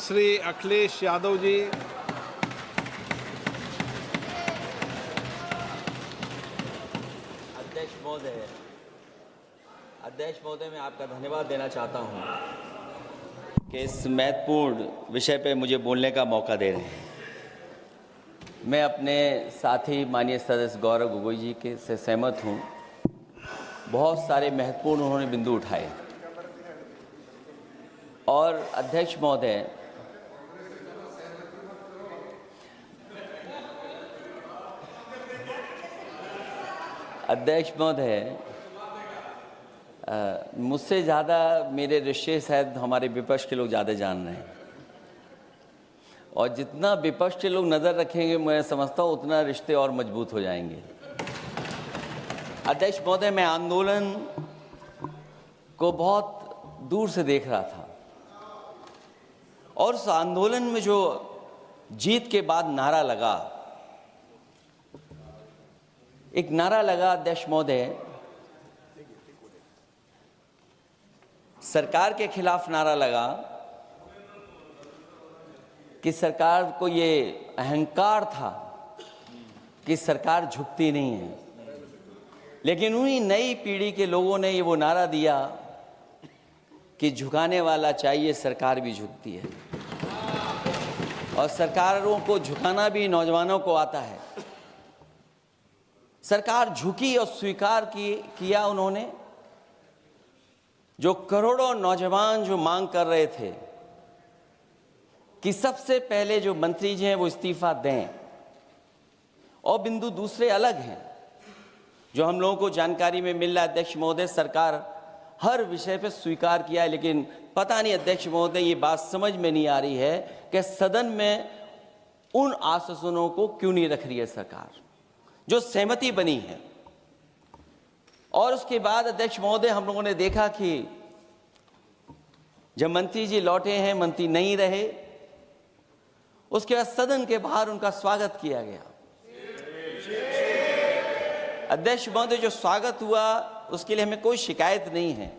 श्री अखिलेश यादव जी। अध्यक्ष महोदय, मैं आपका धन्यवाद देना चाहता हूं कि इस महत्वपूर्ण विषय पे मुझे बोलने का मौका दे रहे हैं। मैं अपने साथी माननीय सदस्य गौरव गोगोई जी के से सहमत हूं। बहुत सारे महत्वपूर्ण उन्होंने बिंदु उठाए और अध्यक्ष महोदय, मुझसे ज़्यादा मेरे रिश्ते शायद हमारे विपक्ष के लोग ज़्यादा जान रहे हैं और जितना विपक्ष के लोग नज़र रखेंगे मैं समझता हूँ उतना रिश्ते और मजबूत हो जाएंगे। अध्यक्ष महोदय, मैं आंदोलन को बहुत दूर से देख रहा था और उस आंदोलन में जो जीत के बाद नारा लगा, एक नारा लगा अध्यक्ष महोदय, सरकार के खिलाफ नारा लगा कि सरकार को ये अहंकार था कि सरकार झुकती नहीं है, लेकिन उन्हीं नई पीढ़ी के लोगों ने ये वो नारा दिया कि झुकाने वाला चाहिए, सरकार भी झुकती है और सरकारों को झुकाना भी नौजवानों को आता है। सरकार झुकी और स्वीकार किया उन्होंने। जो करोड़ों नौजवान जो मांग कर रहे थे कि सबसे पहले जो मंत्री जी हैं वो इस्तीफा दें, और बिंदु दूसरे अलग हैं जो हम लोगों को जानकारी में मिल रहा है। अध्यक्ष महोदय, सरकार हर विषय पे स्वीकार किया है, लेकिन पता नहीं अध्यक्ष महोदय ये बात समझ में नहीं आ रही है कि सदन में उन आश्वासनों को क्यों नहीं रख रही है सरकार जो सहमति बनी है। और उसके बाद अध्यक्ष महोदय, हम लोगों ने देखा कि जब मंत्री जी लौटे हैं, मंत्री नहीं रहे, उसके बाद सदन के बाहर उनका स्वागत किया गया। अध्यक्ष महोदय, जो स्वागत हुआ उसके लिए हमें कोई शिकायत नहीं है,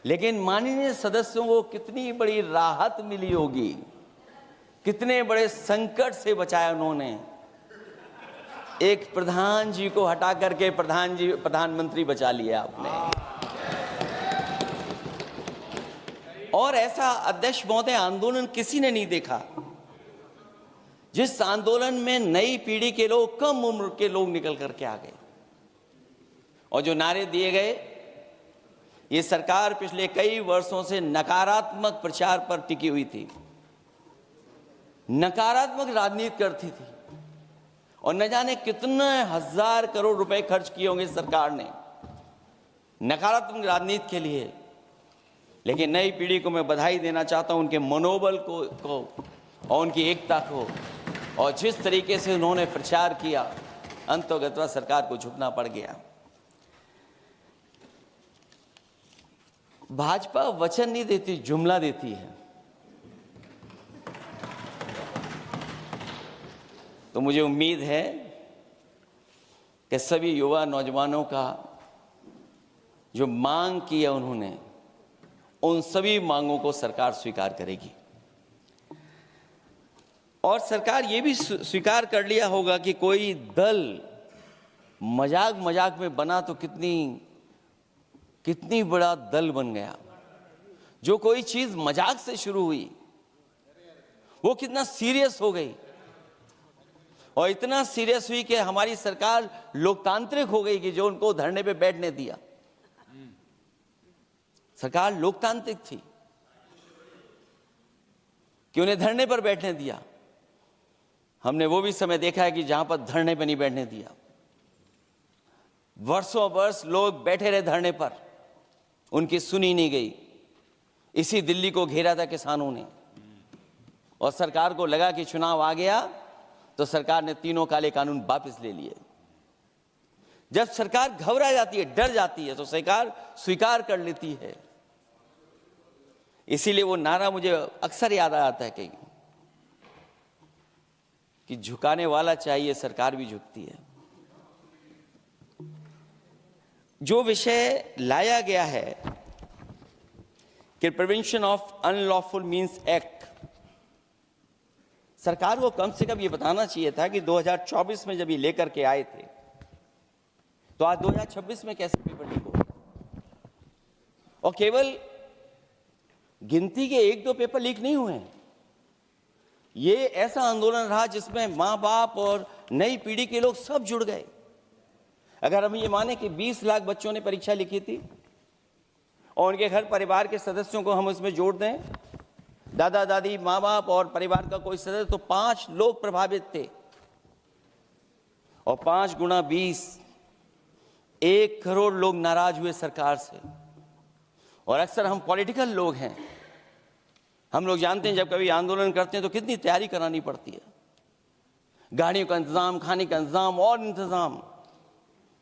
लेकिन माननीय सदस्यों को कितनी बड़ी राहत मिली होगी, कितने बड़े संकट से बचाया उन्होंने। एक प्रधान जी को हटा करके प्रधानमंत्री बचा लिया आपने। और ऐसा अध्यक्ष महोदय आंदोलन किसी ने नहीं देखा जिस आंदोलन में नई पीढ़ी के लोग, कम उम्र के लोग निकल करके आ गए और जो नारे दिए गए। ये सरकार पिछले कई वर्षों से नकारात्मक प्रचार पर टिकी हुई थी, नकारात्मक राजनीति करती थी और न जाने कितने हजार करोड़ रुपए खर्च किए होंगे सरकार ने नकारात्मक राजनीति के लिए। लेकिन नई पीढ़ी को मैं बधाई देना चाहता हूं, उनके मनोबल को और उनकी एकता को, और जिस तरीके से उन्होंने प्रचार किया, अंततः सरकार को झुकना पड़ गया। भाजपा वचन नहीं देती, जुमला देती है। तो मुझे उम्मीद है कि सभी युवा नौजवानों का जो मांग की है उन्होंने, उन सभी मांगों को सरकार स्वीकार करेगी। और सरकार ये भी स्वीकार कर लिया होगा कि कोई दल मजाक में बना तो कितनी बड़ा दल बन गया। जो कोई चीज मजाक से शुरू हुई वो कितना सीरियस हो गई, और इतना सीरियस हुई कि हमारी सरकार लोकतांत्रिक हो गई कि जो उनको धरने पे बैठने दिया। सरकार लोकतांत्रिक थी कि उन्हें धरने पर बैठने दिया। हमने वो भी समय देखा है कि जहां पर धरने पर नहीं बैठने दिया, वर्षों वर्ष लोग बैठे रहे धरने पर, उनकी सुनी नहीं गई। इसी दिल्ली को घेरा था किसानों ने, और सरकार को लगा कि चुनाव आ गया तो सरकार ने तीनों काले कानून वापस ले लिए। जब सरकार घबरा जाती है, डर जाती है, तो सरकार स्वीकार कर लेती है। इसीलिए वो नारा मुझे अक्सर याद आता है कि झुकाने वाला चाहिए, सरकार भी झुकती है। जो विषय लाया गया है कि prevention of unlawful means act, सरकार को कम से कम ये बताना चाहिए था कि 2024 में जब ये लेकर के आए थे तो आज 2026 में कैसे पेपर लीक हो। और केवल गिनती के 1-2 पेपर लीक नहीं हुए हैं। ये ऐसा आंदोलन रहा जिसमें माँ बाप और नई पीढ़ी के लोग सब जुड़ गए। अगर हम ये माने कि 20 लाख बच्चों ने परीक्षा लिखी थी और उनके घर परिवार के सदस्यों को हम इसमें जोड़ दें, दादा दादी, माँ बाप और परिवार का कोई सदस्य, तो 5 लोग प्रभावित थे। और 5 गुना 20, 1 करोड़ लोग नाराज हुए सरकार से। और अक्सर हम पॉलिटिकल लोग हैं, हम लोग जानते हैं जब कभी आंदोलन करते हैं तो कितनी तैयारी करानी पड़ती है, गाड़ियों का इंतजाम, खाने का इंतजाम और इंतजाम।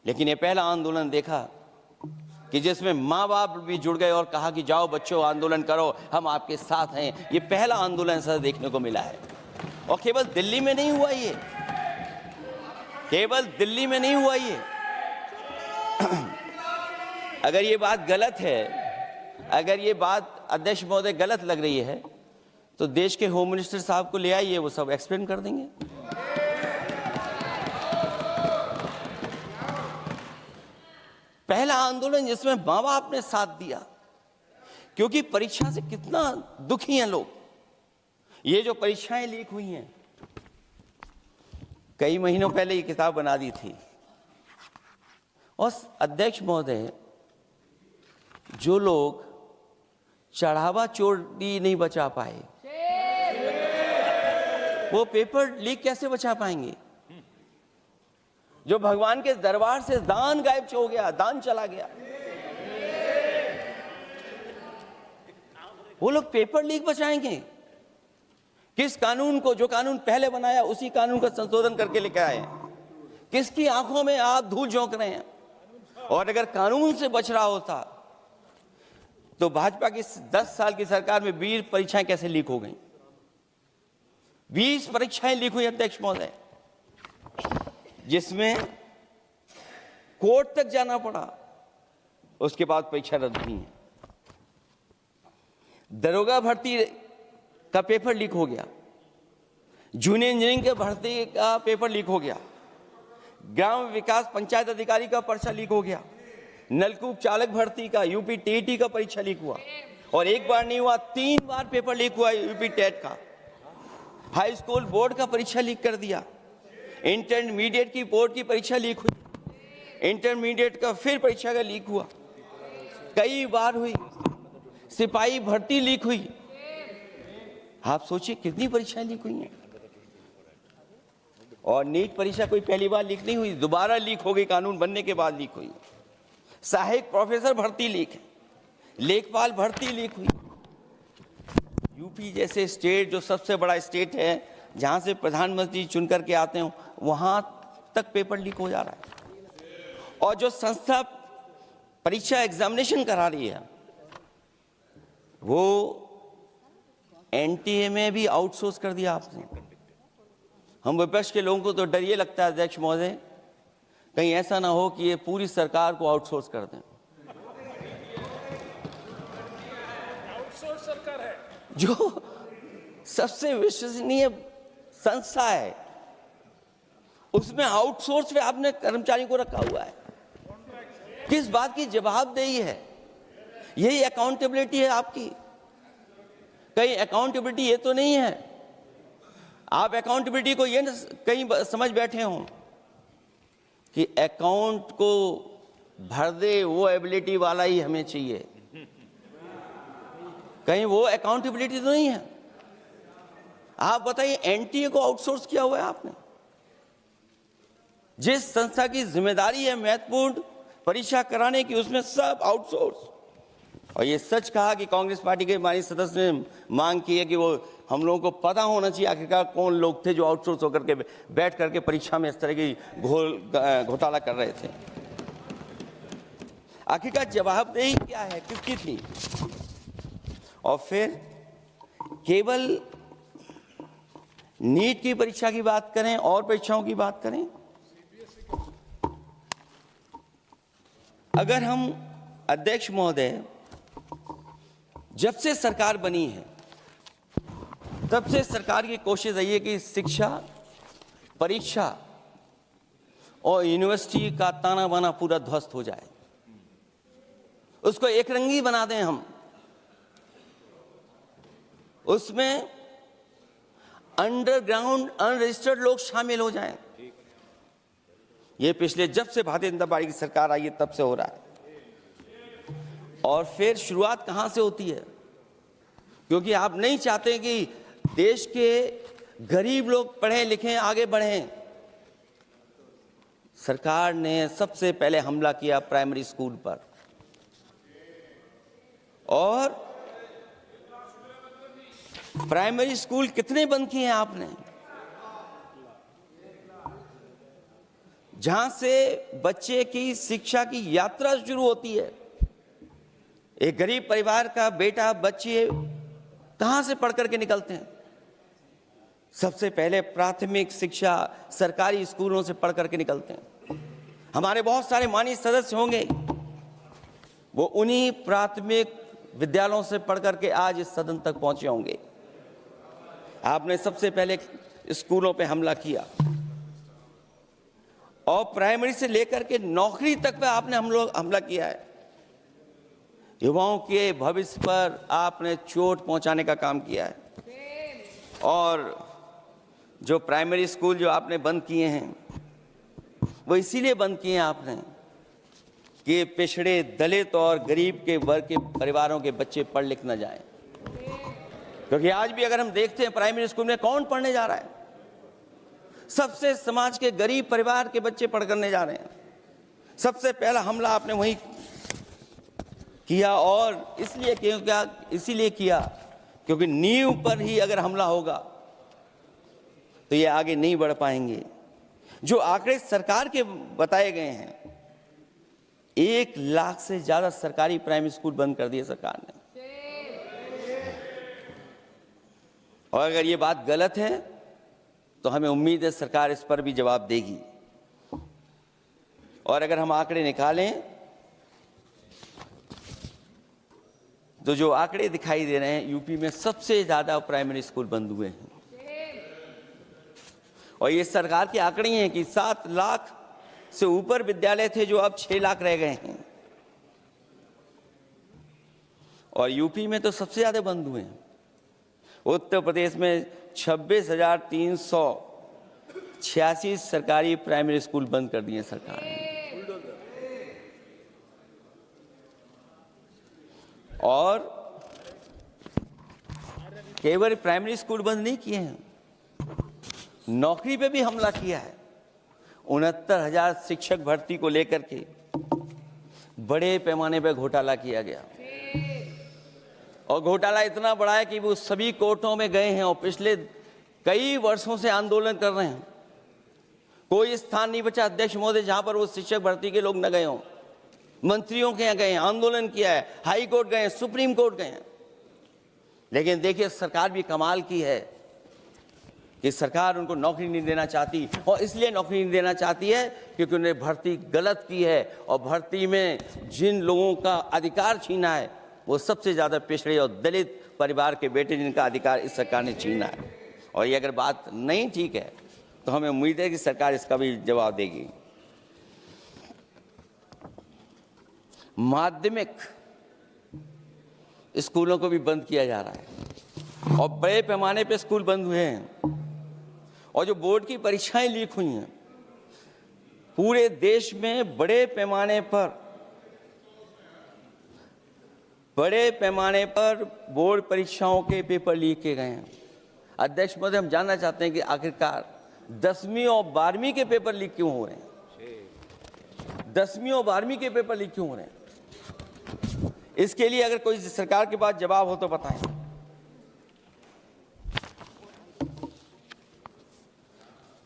लेकिन ये पहला आंदोलन देखा कि जिसमें माँ बाप भी जुड़ गए और कहा कि जाओ बच्चों आंदोलन करो, हम आपके साथ हैं। ये पहला आंदोलन ऐसा देखने को मिला है। और केवल दिल्ली में नहीं हुआ ये, केवल दिल्ली में नहीं हुआ ये। अगर ये बात गलत है, अगर ये बात अध्यक्ष महोदय गलत लग रही है तो देश के होम मिनिस्टर साहब को ले आइए, वो सब एक्सप्लेन कर देंगे। पहला आंदोलन जिसमें माँ बाप ने साथ दिया, क्योंकि परीक्षा से कितना दुखी हैं लोग। ये जो परीक्षाएं लीक हुई हैं, कई महीनों पहले ये किताब बना दी थी। और अध्यक्ष महोदय, जो लोग चढ़ावा चोरी नहीं बचा पाए, वो पेपर लीक कैसे बचा पाएंगे? जो भगवान के दरबार से दान गायब हो गया, दान चला गया, वो लोग पेपर लीक बचाएंगे? किस कानून को, जो कानून पहले बनाया उसी कानून का संशोधन करके लेकर आए? किसकी आंखों में आप धूल झोंक रहे हैं? और अगर कानून से बच रहा होता तो भाजपा की 10 साल की सरकार में 20 परीक्षाएं कैसे लीक हो गई? 20 परीक्षाएं लीक हुई अध्यक्ष महोदय, जिसमें कोर्ट तक जाना पड़ा, उसके बाद परीक्षा रद्द हुई है। दरोगा भर्ती का पेपर लीक हो गया, जूनियर इंजीनियरिंग के भर्ती का पेपर लीक हो गया, ग्राम विकास पंचायत अधिकारी का पर्चा लीक हो गया, नलकूप चालक भर्ती का, यूपी टीईटी का परीक्षा लीक हुआ। और एक बार नहीं हुआ, 3 बार पेपर लीक हुआ यूपी टेट का। हाई स्कूल बोर्ड का परीक्षा लीक कर दिया, इंटरमीडिएट की बोर्ड की परीक्षा लीक हुई, इंटरमीडिएट का फिर परीक्षा का लीक हुआ, कई बार हुई। सिपाही भर्ती लीक हुई। आप सोचिए कितनी परीक्षाएं लीक हुई हैं। और नीट परीक्षा कोई पहली बार लीक नहीं हुई, दोबारा लीक हो गई, कानून बनने के बाद लीक हुई। सहायक प्रोफेसर भर्ती लीक है, लेखपाल भर्ती लीक हुई। यूपी जैसे स्टेट, जो सबसे बड़ा स्टेट है, जहां से प्रधानमंत्री चुन करके आते हो, वहां तक पेपर लीक हो जा रहा है। और जो संस्था परीक्षा एग्जामिनेशन करा रही है, वो एनटीए में भी आउटसोर्स कर दिया आपने। हम विपक्ष के लोगों को तो डर ये लगता है अध्यक्ष महोदय, कहीं ऐसा ना हो कि ये पूरी सरकार को आउटसोर्स कर दें। आउटसोर्स सरकार है, जो सबसे विश्वसनीय संस्था है, उसमें आउटसोर्स पे आपने कर्मचारी को रखा हुआ है। किस बात की जवाबदेही है? यही अकाउंटेबिलिटी है आपकी? कहीं अकाउंटेबिलिटी ये तो नहीं है, आप अकाउंटेबिलिटी को ये कहीं समझ बैठे हों कि अकाउंट को भर दे वो एबिलिटी वाला ही हमें चाहिए। कहीं वो अकाउंटेबिलिटी तो नहीं है। आप बताइए, एनटीए को आउटसोर्स किया हुआ है आपने। जिस संस्था की जिम्मेदारी है महत्वपूर्ण परीक्षा कराने की, उसमें सब आउटसोर्स। और ये सच कहा कि कांग्रेस पार्टी के हमारे सदस्य ने मांग की है कि वो हम लोगों को पता होना चाहिए आखिरकार कौन लोग थे जो आउटसोर्स होकर के बैठ करके परीक्षा में इस तरह की घोटाला कर रहे थे। आखिरकार जवाबदेही क्या है, किसकी थी? और फिर केवल नीट की परीक्षा की बात करें और परीक्षाओं की बात करें, अगर हम अध्यक्ष महोदय, जब से सरकार बनी है तब से सरकार की कोशिश रही है कि शिक्षा, परीक्षा और यूनिवर्सिटी का ताना बाना पूरा ध्वस्त हो जाए, उसको एक रंगी बना दें हम, उसमें अंडरग्राउंड अनरजिस्टर्ड लोग शामिल हो जाएं। ये पिछले जब से भारतीय जनता पार्टी की सरकार आई है तब से हो रहा है। और फिर शुरुआत कहां से होती है? क्योंकि आप नहीं चाहते कि देश के गरीब लोग पढ़ें लिखें आगे बढ़ें। सरकार ने सबसे पहले हमला किया प्राइमरी स्कूल पर, और प्राइमरी स्कूल कितने बंद किए हैं आपने? जहां से बच्चे की शिक्षा की यात्रा शुरू होती है। एक गरीब परिवार का बेटा, बच्चे कहां से पढ़ करके निकलते हैं? सबसे पहले प्राथमिक शिक्षा सरकारी स्कूलों से पढ़ करके निकलते हैं। हमारे बहुत सारे माननीय सदस्य होंगे, वो उन्हीं प्राथमिक विद्यालयों से पढ़ करके आज इस सदन तक पहुंचे होंगे। आपने सबसे पहले स्कूलों पे हमला किया, और प्राइमरी से लेकर के नौकरी तक पे आपने हमला किया है। युवाओं के भविष्य पर आपने चोट पहुंचाने का काम किया है। और जो प्राइमरी स्कूल जो आपने बंद किए हैं, वो इसीलिए बंद किए हैं आपने कि पिछड़े, दलित और गरीब के वर्ग के परिवारों के बच्चे पढ़ लिख न जाएं। क्योंकि आज भी अगर हम देखते हैं प्राइमरी स्कूल में कौन पढ़ने जा रहा है? सबसे समाज के गरीब परिवार के बच्चे पढ़ करने जा रहे हैं। सबसे पहला हमला आपने वही किया, और इसीलिए किया क्योंकि नींव पर ही अगर हमला होगा तो ये आगे नहीं बढ़ पाएंगे। जो आंकड़े सरकार के बताए गए हैं, 1 लाख से ज्यादा सरकारी प्राइमरी स्कूल बंद कर दिए सरकार ने। और अगर ये बात गलत है तो हमें उम्मीद है सरकार इस पर भी जवाब देगी। और अगर हम आंकड़े निकालें तो जो आंकड़े दिखाई दे रहे हैं, यूपी में सबसे ज्यादा प्राइमरी स्कूल बंद हुए हैं। और ये सरकार के आंकड़े हैं कि 7 लाख से ऊपर विद्यालय थे जो अब 6 लाख रह गए हैं। और यूपी में तो सबसे ज्यादा बंद हुए हैं। उत्तर प्रदेश में 26,386 सरकारी प्राइमरी स्कूल बंद कर दिए सरकार ने। और केवल प्राइमरी स्कूल बंद नहीं किए हैं, नौकरी पे भी हमला किया है। 69,000 शिक्षक भर्ती को लेकर के बड़े पैमाने पर घोटाला किया गया। और घोटाला इतना बड़ा है कि वो सभी कोर्टों में गए हैं और पिछले कई वर्षों से आंदोलन कर रहे हैं। कोई स्थान नहीं बचा अध्यक्ष महोदय जहां पर वो शिक्षक भर्ती के लोग न गए हों। मंत्रियों के यहाँ गए, आंदोलन किया है, हाई कोर्ट गए, सुप्रीम कोर्ट गए। लेकिन देखिए सरकार भी कमाल की है कि सरकार उनको नौकरी नहीं देना चाहती। और इसलिए नौकरी नहीं देना चाहती है क्योंकि उन्हें भर्ती गलत की है। और भर्ती में जिन लोगों का अधिकार छीना है वो सबसे ज्यादा पिछड़े और दलित परिवार के बेटे, जिनका अधिकार इस सरकार ने छीना है। और ये अगर बात नहीं ठीक है तो हमें उम्मीद है कि सरकार इसका भी जवाब देगी। माध्यमिक स्कूलों को भी बंद किया जा रहा है और बड़े पैमाने पे स्कूल बंद हुए हैं। और जो बोर्ड की परीक्षाएं लीक हुई हैं, पूरे देश में बड़े पैमाने पर बोर्ड परीक्षाओं के पेपर लीक किए गए हैं। अध्यक्ष महोदय, हम जानना चाहते हैं कि आखिरकार 10वीं और 12वीं के पेपर लीक क्यों हो रहे हैं? 10वीं और 12वीं के पेपर लीक क्यों हो रहे हैं? इसके लिए अगर कोई सरकार के पास जवाब हो तो बताएं।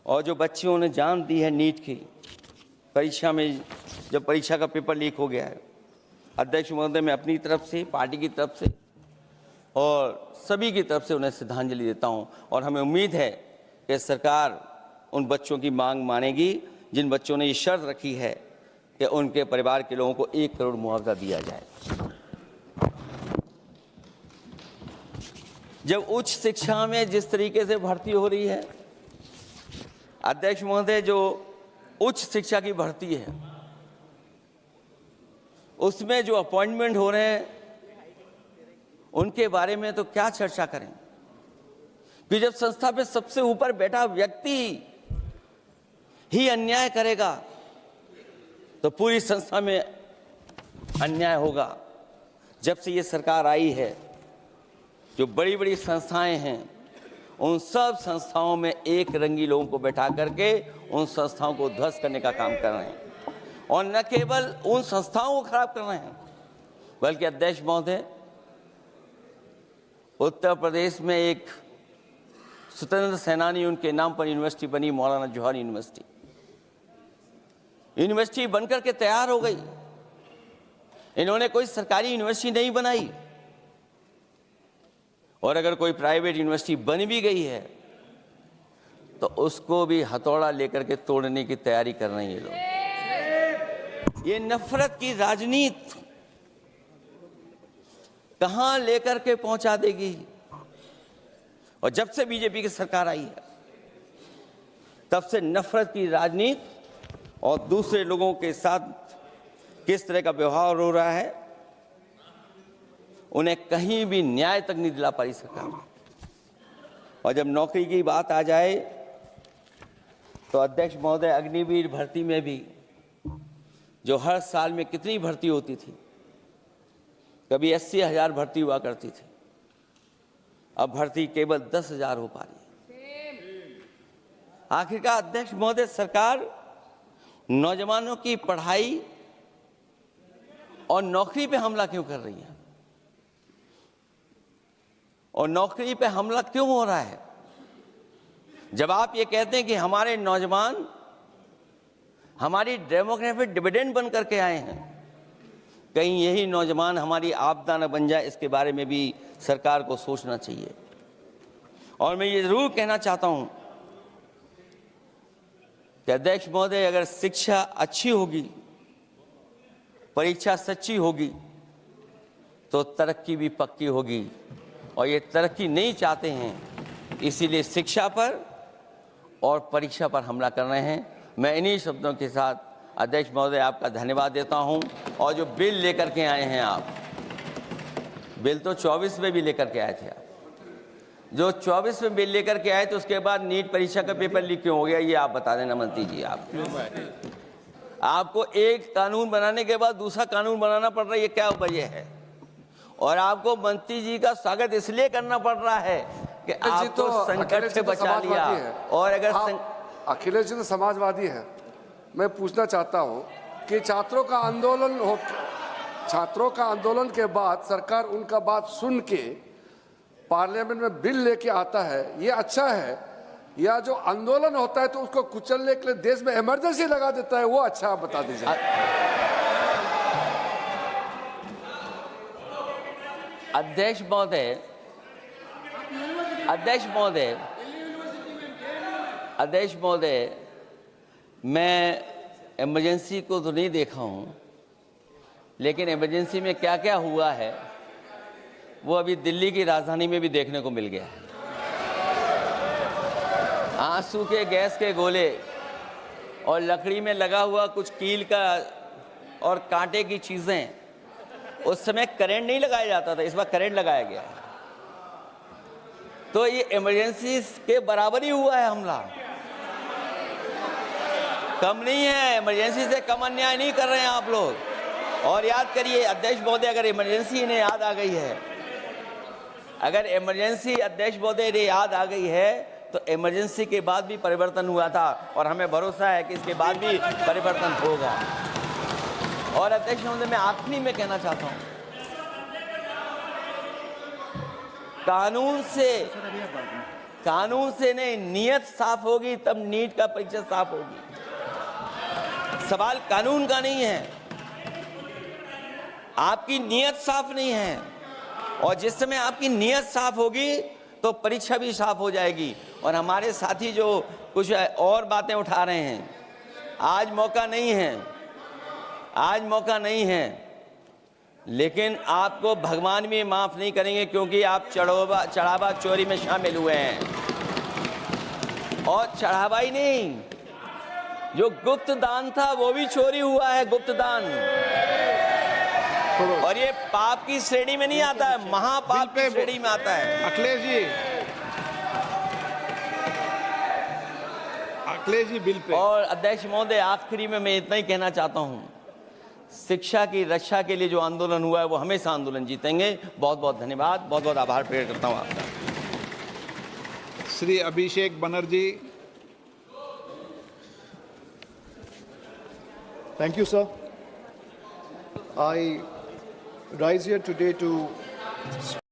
और जो बच्चियों ने जान दी है नीट की परीक्षा में, जब परीक्षा का पेपर लीक हो गया है, अध्यक्ष महोदय, मैं अपनी तरफ से, पार्टी की तरफ से और सभी की तरफ से उन्हें श्रद्धांजलि देता हूं। और हमें उम्मीद है कि सरकार उन बच्चों की मांग मानेगी जिन बच्चों ने ये शर्त रखी है कि उनके परिवार के लोगों को 1 करोड़ मुआवजा दिया जाए। जब उच्च शिक्षा में जिस तरीके से भर्ती हो रही है, अध्यक्ष महोदय, जो उच्च शिक्षा की भर्ती है उसमें जो अपॉइंटमेंट हो रहे हैं उनके बारे में तो क्या चर्चा करें कि जब संस्था पे सबसे ऊपर बैठा व्यक्ति ही अन्याय करेगा तो पूरी संस्था में अन्याय होगा। जब से ये सरकार आई है, जो बड़ी बड़ी संस्थाएं हैं उन सब संस्थाओं में एक रंगी लोगों को बैठा करके उन संस्थाओं को ध्वस्त करने का काम कर रहे हैं, और न केवल उन संस्थाओं को खराब कर रहे हैं बल्कि अध्यक्ष महोदय, उत्तर प्रदेश में एक स्वतंत्र सेनानी, उनके नाम पर यूनिवर्सिटी बनी, मौलाना जौहर यूनिवर्सिटी बनकर के तैयार हो गई। इन्होंने कोई सरकारी यूनिवर्सिटी नहीं बनाई, और अगर कोई प्राइवेट यूनिवर्सिटी बन भी गई है तो उसको भी हथौड़ा लेकर के तोड़ने की तैयारी कर रहे हैं ये लोग। ये नफरत की राजनीति कहां लेकर के पहुंचा देगी। और जब से बीजेपी की सरकार आई है तब से नफरत की राजनीति और दूसरे लोगों के साथ किस तरह का व्यवहार हो रहा है, उन्हें कहीं भी न्याय तक नहीं दिला पाई सरकार। और जब नौकरी की बात आ जाए तो अध्यक्ष महोदय, अग्निवीर भर्ती में भी जो हर साल में कितनी भर्ती होती थी, कभी 80,000 भर्ती हुआ करती थी, अब भर्ती केवल 10,000 हो पा रही है। आखिरकार अध्यक्ष महोदय, सरकार नौजवानों की पढ़ाई और नौकरी पे हमला क्यों कर रही है, और नौकरी पे हमला क्यों हो रहा है? जब आप ये कहते हैं कि हमारे नौजवान हमारी डेमोग्राफिक डिविडेंड बन करके आए हैं, कहीं यही नौजवान हमारी आपदा न बन जाए, इसके बारे में भी सरकार को सोचना चाहिए। और मैं ये जरूर कहना चाहता हूं कि अध्यक्ष महोदय, अगर शिक्षा अच्छी होगी, परीक्षा सच्ची होगी, तो तरक्की भी पक्की होगी। और ये तरक्की नहीं चाहते हैं, इसीलिए शिक्षा पर और परीक्षा पर हमला कर रहे हैं। मैं इन्हीं शब्दों के साथ अध्यक्ष महोदय आपका धन्यवाद देता हूं। और जो बिल लेकर के आए हैं आप, बिल तो 24 में भी लेकर के आए थे आप, जो 24 में बिल लेकर के आए थे, उसके बाद नीट परीक्षा का पेपर लीक क्यों हो गया, ये आप बता देना मंत्री जी। आपको एक कानून बनाने के बाद दूसरा कानून बनाना पड़ रहा है, ये क्या वजह है? और आपको मंत्री जी का स्वागत इसलिए करना पड़ रहा है कि आपको संकट से बचा लिया। और अगर अखिलेश जी तो समाजवादी है। मैं पूछना चाहता हूं कि छात्रों का आंदोलन के बाद सरकार उनका बात सुन के पार्लियामेंट में बिल लेके आता है, ये अच्छा है, या जो आंदोलन होता है तो उसको कुचलने के लिए देश में इमरजेंसी लगा देता है, वो अच्छा? आप बता दीजिए। अध्यक्ष महोदय, मैं इमरजेंसी को तो नहीं देखा हूं, लेकिन इमरजेंसी में क्या क्या हुआ है वो अभी दिल्ली की राजधानी में भी देखने को मिल गया है। आंसू के गैस के गोले और लकड़ी में लगा हुआ कुछ कील का और कांटे की चीजें, उस समय करंट नहीं लगाया जाता था, इस बार करंट लगाया गया है। तो ये इमरजेंसी के बराबर ही हुआ है हमला, कम नहीं है। इमरजेंसी से कम अन्याय नहीं कर रहे हैं आप लोग। और याद करिए अध्यक्ष महोदय, अगर इमरजेंसी इन्हें याद आ गई है, अगर इमरजेंसी अध्यक्ष महोदय इन्हें याद आ गई है, तो इमरजेंसी के बाद भी परिवर्तन हुआ था, और हमें भरोसा है कि इसके बाद भी परिवर्तन होगा। और अध्यक्ष महोदय, मैं आखिरी में कहना चाहता हूं, कानून से नहीं, नियत साफ होगी तब नीट का परीक्षा साफ होगी। सवाल कानून का नहीं है, आपकी नियत साफ नहीं है। और जिस समय आपकी नियत साफ होगी तो परीक्षा भी साफ हो जाएगी। और हमारे साथी जो कुछ और बातें उठा रहे हैं, आज मौका नहीं है लेकिन आपको भगवान भी माफ नहीं करेंगे, क्योंकि आप चढ़ावा चोरी में शामिल हुए हैं। और चढ़ावा ही नहीं, जो गुप्त दान था वो भी चोरी हुआ है, गुप्त दान। और ये पाप की श्रेणी में नहीं आता है, महापाप की श्रेणी में आता है। Akhilesh ji bill pay. और अध्यक्ष महोदय, आखिरी में मैं इतना ही कहना चाहता हूं, शिक्षा की रक्षा के लिए जो आंदोलन हुआ है वो हमेशा आंदोलन जीतेंगे। बहुत बहुत धन्यवाद, बहुत बहुत आभार प्रकट करता हूं आपका। Shri Abhishek Banerjee. Thank you, sir. I rise here today to